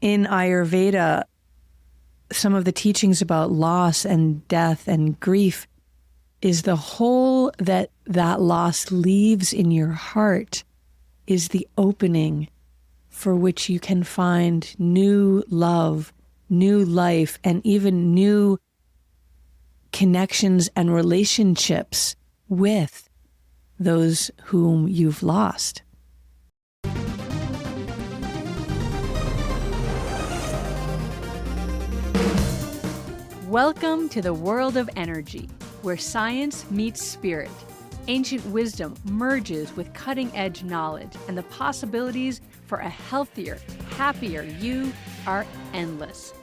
In Ayurveda, some of the teachings about loss and death and grief is the hole that loss leaves in your heart is the opening for which you can find new love, new life, and even new connections and relationships with those whom you've lost. Welcome to the world of energy, where science meets spirit. Ancient wisdom merges with cutting-edge knowledge, and the possibilities for a healthier, happier you are endless.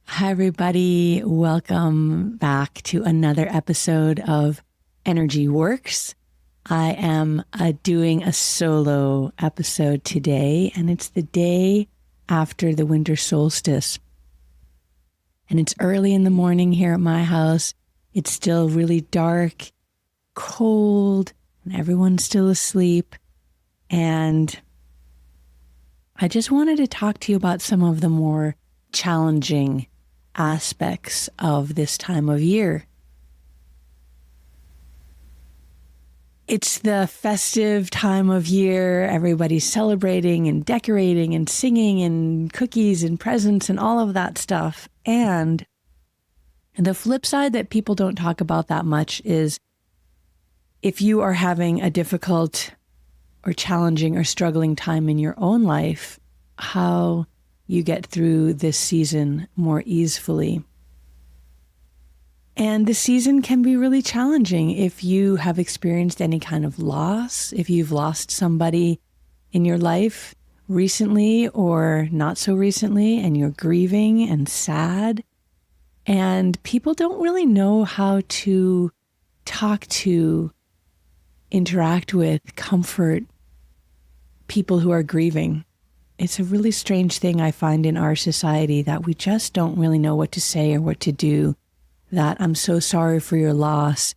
Hi, everybody. Welcome back to another episode of Energy Works. I am doing a solo episode today, and it's the day after the winter solstice. And it's early in the morning here at my house. It's still really dark, cold, and everyone's still asleep. And I just wanted to talk to you about some of the more challenging aspects of this time of year. It's the festive time of year. Everybody's celebrating and decorating and singing and cookies and presents and all of that stuff. And the flip side that people don't talk about that much is if you are having a difficult or challenging or struggling time in your own life, how you get through this season more easily. And the season can be really challenging if you have experienced any kind of loss, if you've lost somebody in your life recently or not so recently, and you're grieving and sad. And people don't really know how to talk to, interact with, comfort people who are grieving. It's a really strange thing I find in our society that we just don't really know what to say or what to do. That I'm so sorry for your loss.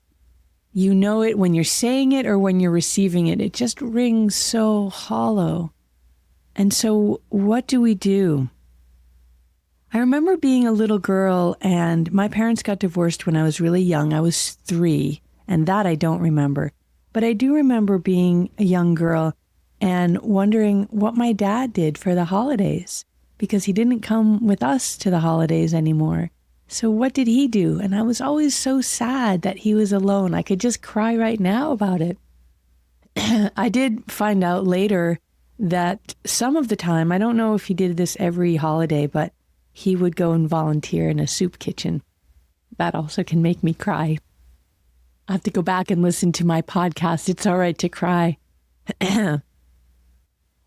You know it when you're saying it or when you're receiving it. It just rings so hollow. And so what do we do? I remember being a little girl and my parents got divorced when I was really young. I was 3, and that I don't remember. But I do remember being a young girl and wondering what my dad did for the holidays because he didn't come with us to the holidays anymore. So what did he do? And I was always so sad that he was alone. I could just cry right now about it. I did find out later that some of the time, I don't know if he did this every holiday, but he would go and volunteer in a soup kitchen. That also can make me cry. I have to go back and listen to my podcast. It's all right to cry. And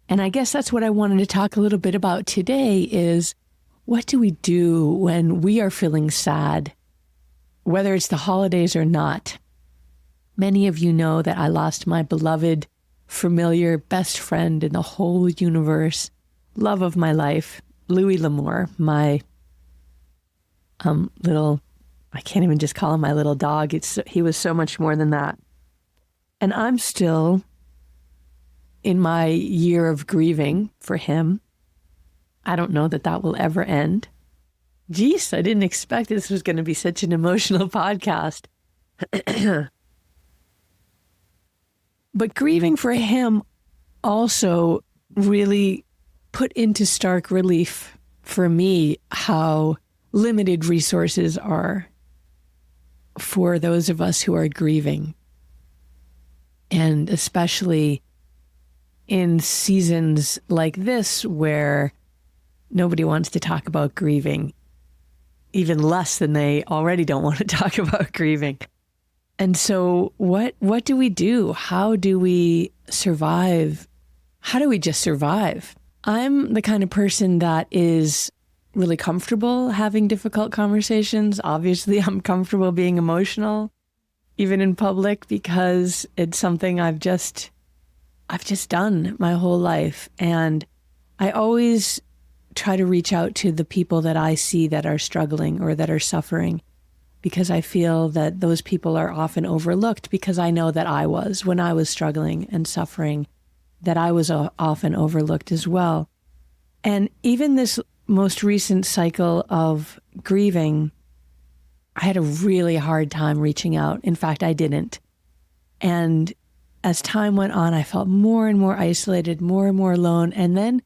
I guess that's what I wanted to talk a little bit about today is what do we do when we are feeling sad, whether it's the holidays or not? Many of you know that I lost my beloved, familiar, best friend in the whole universe, love of my life, Louis L'Amour, my little, I can't even just call him my little dog. He was so much more than that. And I'm still in my year of grieving for him. I don't know that will ever end. Geez, I didn't expect this was going to be such an emotional podcast. But grieving for him also really put into stark relief for me how limited resources are for those of us who are grieving. And especially in seasons like this where nobody wants to talk about grieving, even less than they already don't want to talk about grieving. And so what do we do? How do we survive? How do we just survive? I'm the kind of person that is really comfortable having difficult conversations. Obviously, I'm comfortable being emotional, even in public, because it's something I've just done my whole life. And I always try to reach out to the people that I see that are struggling or that are suffering. because I feel that those people are often overlooked, because I know that when I was struggling and suffering, that I was often overlooked as well. And even this most recent cycle of grieving, I had a really hard time reaching out. In fact, I didn't. And as time went on, I felt more and more isolated, more and more alone, and then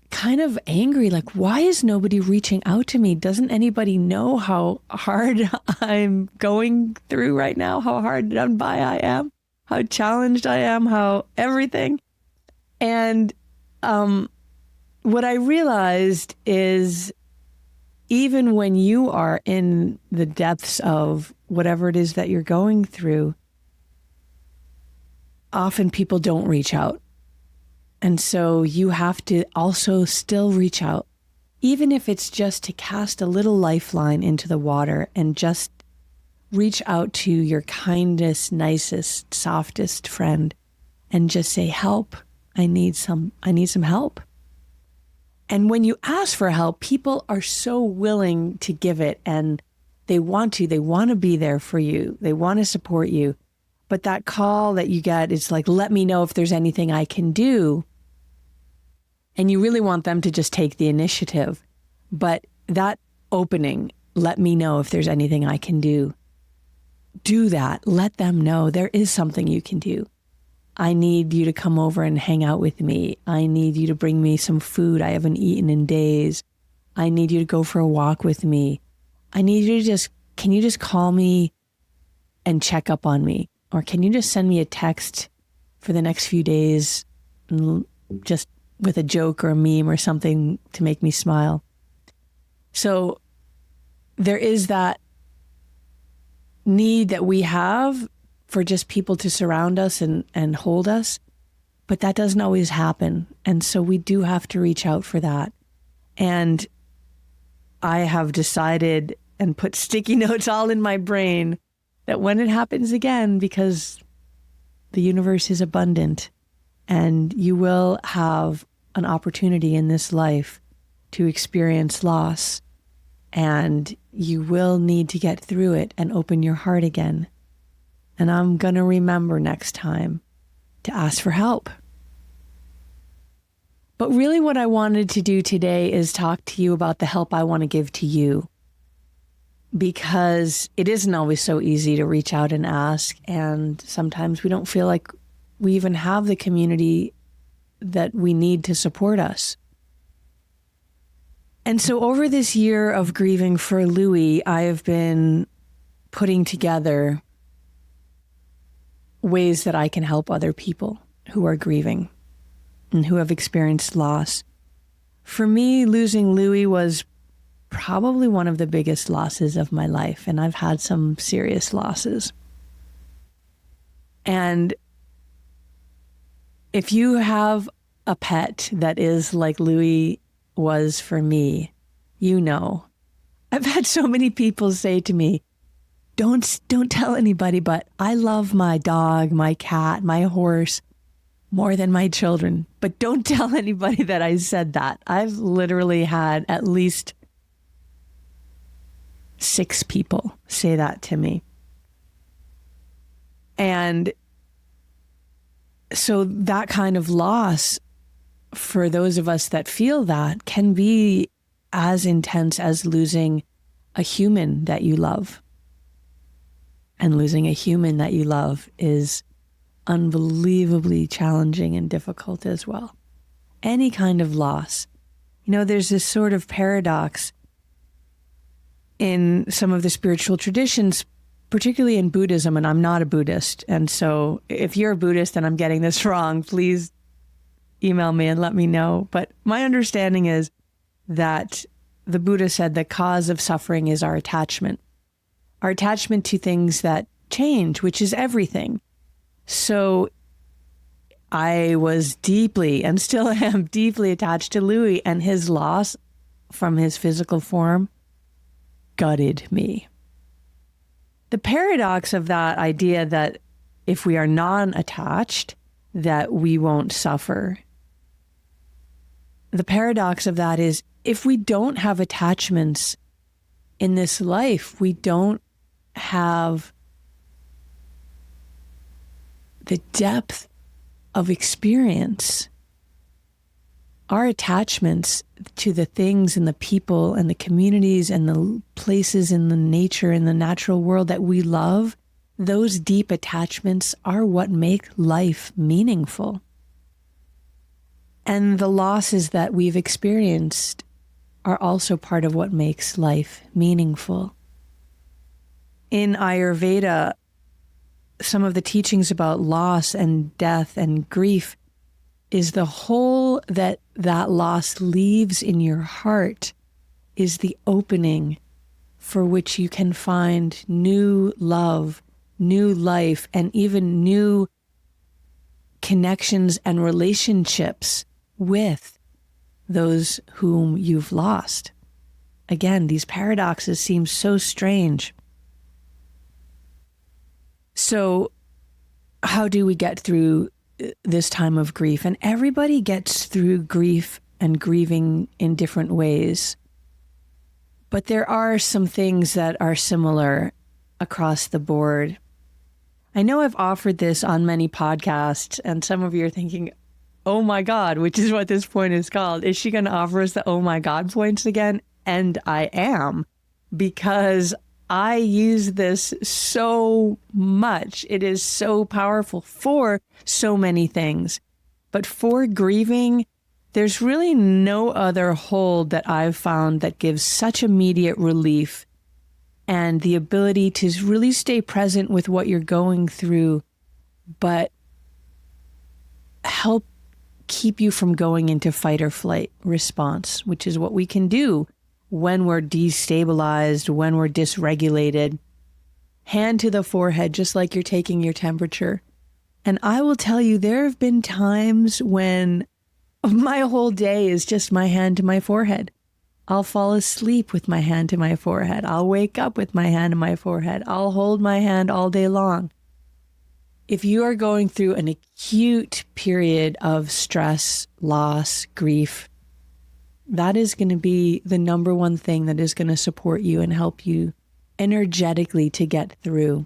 kind of angry, like, why is nobody reaching out to me? Doesn't anybody know how hard I'm going through right now, how hard done by I am, how challenged I am, how everything. And what I realized is, even when you are in the depths of whatever it is that you're going through, often people don't reach out. And so you have to also still reach out, even if it's just to cast a little lifeline into the water and just reach out to your kindest, nicest, softest friend and just say, help, I need some help. And when you ask for help, people are so willing to give it, and they want to be there for you. They want to support you. But that call that you get is like, let me know if there's anything I can do. And you really want them to just take the initiative. But that opening, let me know if there's anything I can do. Do that. Let them know there is something you can do. I need you to come over and hang out with me. I need you to bring me some food I haven't eaten in days. I need you to go for a walk with me. I need you to can you just call me and check up on me? Or can you just send me a text for the next few days, just with a joke or a meme or something to make me smile? So there is that need that we have for just people to surround us and hold us, but that doesn't always happen. And so we do have to reach out for that. And I have decided and put sticky notes all in my brain that when it happens again, because the universe is abundant and you will have an opportunity in this life to experience loss, and you will need to get through it and open your heart again. And I'm going to remember next time to ask for help. But really what I wanted to do today is talk to you about the help I want to give to you, because it isn't always so easy to reach out and ask. And sometimes we don't feel like we even have the community that we need to support us. And so over this year of grieving for Louis, I have been putting together ways that I can help other people who are grieving and who have experienced loss. For me, losing Louis was probably one of the biggest losses of my life, and I've had some serious losses. And if you have a pet that is like Louis was for me, you know. I've had so many people say to me, don't tell anybody, but I love my dog, my cat, my horse more than my children. But don't tell anybody that I said that. I've literally had at least 6 people say that to me. And so that kind of loss, for those of us that feel that, can be as intense as losing a human that you love. And losing a human that you love is unbelievably challenging and difficult as well. Any kind of loss. You know, there's this sort of paradox in some of the spiritual traditions, particularly in Buddhism, and I'm not a Buddhist. And so if you're a Buddhist and I'm getting this wrong, please email me and let me know. But my understanding is that the Buddha said the cause of suffering is our attachment to things that change, which is everything. So I was deeply, and still am deeply, attached to Louis, and his loss from his physical form gutted me. The paradox of that idea that if we are non-attached, that we won't suffer. The paradox of that is, if we don't have attachments in this life, we don't have the depth of experience. Our attachments to the things and the people and the communities and the places in the nature and the natural world that we love, those deep attachments are what make life meaningful. And the losses that we've experienced are also part of what makes life meaningful. In Ayurveda, some of the teachings about loss and death and grief is the hole that loss leaves in your heart is the opening for which you can find new love, new life, and even new connections and relationships with those whom you've lost. Again, these paradoxes seem so strange. So, how do we get through this time of grief? And everybody gets through grief and grieving in different ways. But there are some things that are similar across the board. I know I've offered this on many podcasts, and some of you are thinking, oh my God, which is what this point is called. Is she going to offer us the oh my God points again? And I am, because I use this so much. It is so powerful for so many things. But for grieving, there's really no other hold that I've found that gives such immediate relief and the ability to really stay present with what you're going through, but help keep you from going into fight or flight response, which is what we can do when we're destabilized, when we're dysregulated. Hand to the forehead, just like you're taking your temperature. And I will tell you, there have been times when my whole day is just my hand to my forehead. I'll fall asleep with my hand to my forehead. I'll wake up with my hand to my forehead. I'll hold my hand all day long. If you are going through an acute period of stress, loss, grief, that is going to be the number one thing that is going to support you and help you energetically to get through.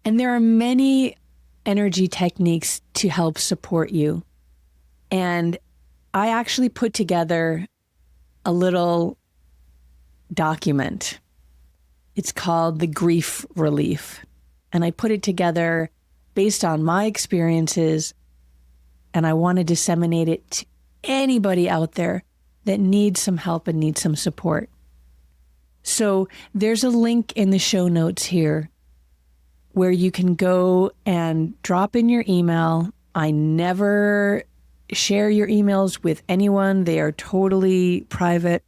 And there are many energy techniques to help support you. And I actually put together a little document. It's called the Grief Relief. And I put it together based on my experiences, and I want to disseminate it to anybody out there that needs some help and needs some support. So there's a link in the show notes here where you can go and drop in your email. I never share your emails with anyone. They are totally private.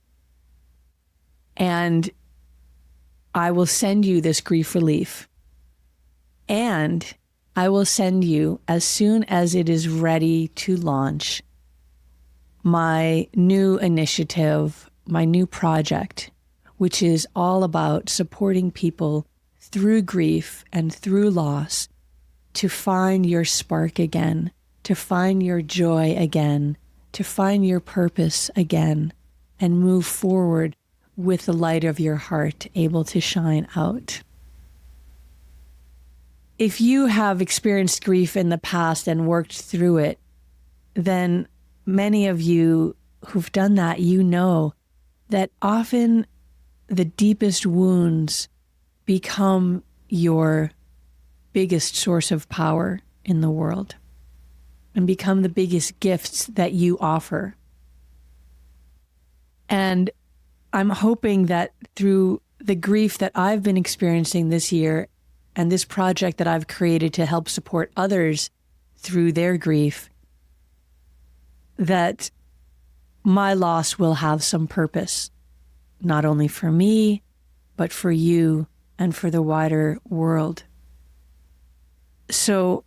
And I will send you this grief relief. And I will send you, as soon as it is ready to launch, my new initiative, my new project, which is all about supporting people through grief and through loss to find your spark again, to find your joy again, to find your purpose again, and move forward with the light of your heart able to shine out. If you have experienced grief in the past and worked through it, then many of you who've done that, you know that often the deepest wounds become your biggest source of power in the world and become the biggest gifts that you offer. And I'm hoping that through the grief that I've been experiencing this year and this project that I've created to help support others through their grief, that my loss will have some purpose, not only for me, but for you and for the wider world. So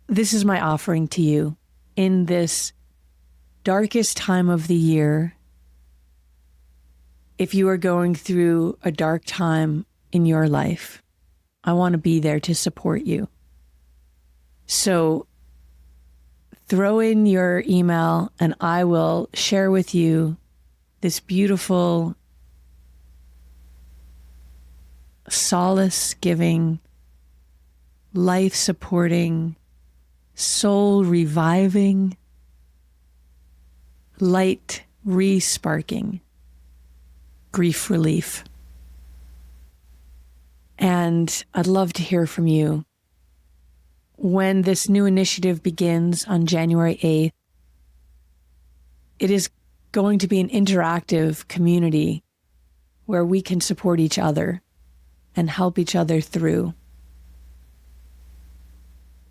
this is my offering to you in this darkest time of the year. If you are going through a dark time in your life, I want to be there to support you. So throw in your email and I will share with you this beautiful solace giving, life supporting, soul reviving, light re-sparking grief relief. And I'd love to hear from you. When this new initiative begins on January 8th, it is going to be an interactive community where we can support each other and help each other through.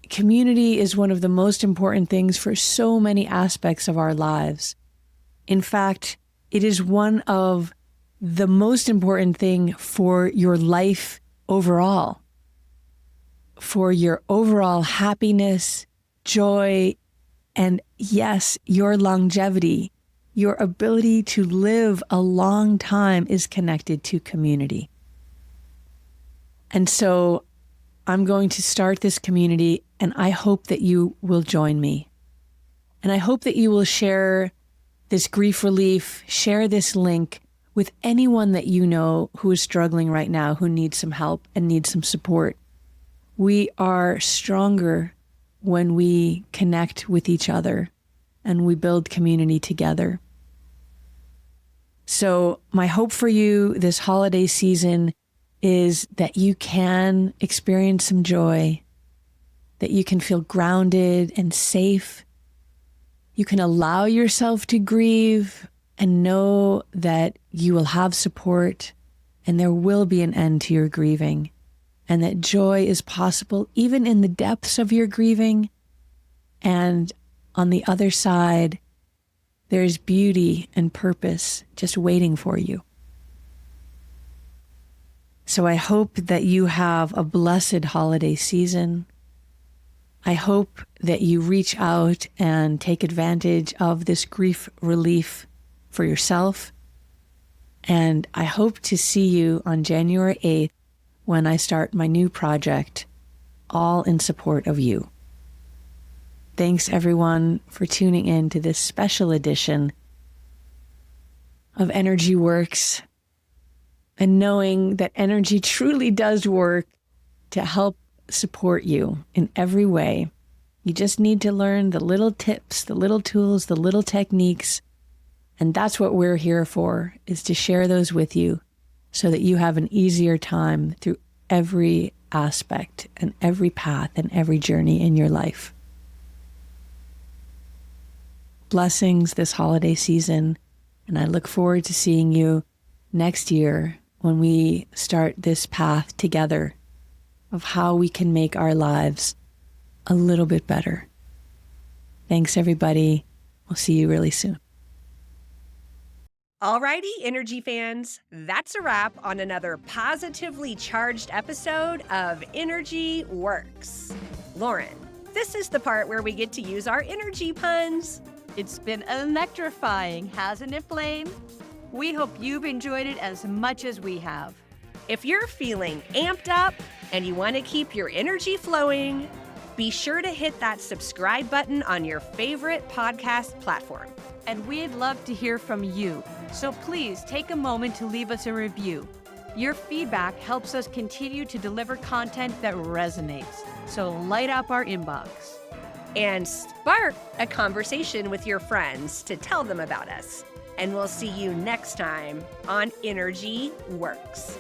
Community is one of the most important things for so many aspects of our lives. In fact, it is one of the most important thing for your life overall, for your overall happiness, joy, and yes, your longevity. Your ability to live a long time is connected to community. And so I'm going to start this community, and I hope that you will join me. And I hope that you will share this grief relief, share this link with anyone that you know who is struggling right now, who needs some help and needs some support. We are stronger when we connect with each other and we build community together. So my hope for you this holiday season is that you can experience some joy, that you can feel grounded and safe. You can allow yourself to grieve and know that you will have support and there will be an end to your grieving, and that joy is possible even in the depths of your grieving. And on the other side, there's beauty and purpose just waiting for you. So I hope that you have a blessed holiday season. I hope that you reach out and take advantage of this grief relief for yourself. And I hope to see you on January 8th when I start my new project, all in support of you. Thanks everyone for tuning in to this special edition of Energy Works, and knowing that energy truly does work to help support you in every way. You just need to learn the little tips, the little tools, the little techniques. And that's what we're here for, is to share those with you so that you have an easier time through every aspect and every path and every journey in your life. Blessings this holiday season, and I look forward to seeing you next year when we start this path together of how we can make our lives a little bit better. Thanks, everybody. We'll see you really soon. Alrighty, Energy fans, that's a wrap on another positively charged episode of Energy Works. Lauren, this is the part where we get to use our energy puns. It's been electrifying, hasn't it, Blaine? We hope you've enjoyed it as much as we have. If you're feeling amped up and you want to keep your energy flowing, be sure to hit that subscribe button on your favorite podcast platform. And we'd love to hear from you, so please take a moment to leave us a review. Your feedback helps us continue to deliver content that resonates, so light up our inbox. And spark a conversation with your friends to tell them about us. And we'll see you next time on Energy Works.